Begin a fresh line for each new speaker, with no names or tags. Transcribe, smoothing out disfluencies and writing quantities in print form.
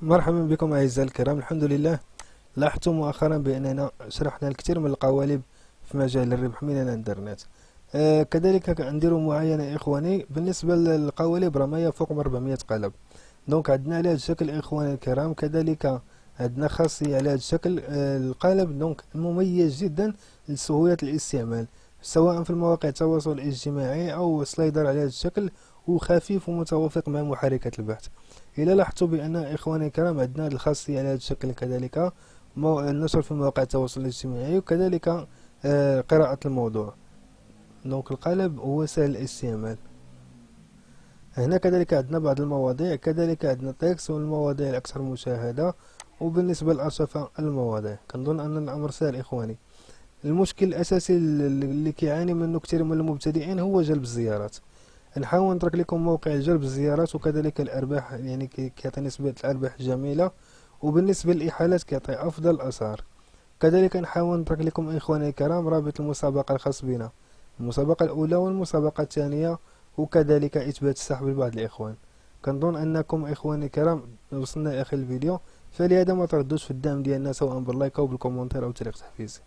مرحبا بكم أعزائي الكرام. الحمد لله، لاحظت مؤخرا بأننا شرحنا الكثير من القوالب في مجال الربح من الانترنت. كذلك نديروا معاينة إخواني بالنسبة للقوالب، راه ما يفوق من 400 قلب. دونك عندنا على هذا الشكل إخواني الكرام، كذلك عندنا خاصية على هذا الشكل. القالب دونك مميز جدا لسهولة الاستعمال، سواء في المواقع التواصل الاجتماعي أو سلايدر على هذا الشكل، وخفيف ومتوافق مع محركات البحث. إلا لاحظتوا بأن إخواني الكرام عندنا هذه الخاصية على هذا الشكل، كذلك النشر في مواقع التواصل الاجتماعي، وكذلك قراءة الموضوع. دونك القالب هو سهل الاستعمال. هنا كذلك عندنا بعض المواضيع، كذلك عندنا التكست والمواضيع الأكثر مشاهدة، وبالنسبة للأرشفة المواضيع. كنظن أن الأمر سهل إخواني. المشكل الأساسي اللي كيعاني منه كثير من المبتدئين هو جلب الزيارات. نحاول نترك لكم موقع جلب الزيارات، وكذلك الأرباح، يعني كيعطي نسبة الأرباح جميلة، وبالنسبة للإحالات كيعطي أفضل أسعار. كذلك نحاول نترك لكم إخواني الكرام رابط المسابقة الخاص بنا، المسابقة الأولى والمسابقة الثانية، وكذلك إثبات السحب لبعض الإخوان. كنظن أنكم إخواني الكرام وصلنا لآخر الفيديو، فلهذا ما تردوش في الدعم ديالنا، سواء باللايك أو بالكومنتير أو تعليق تحفيزي.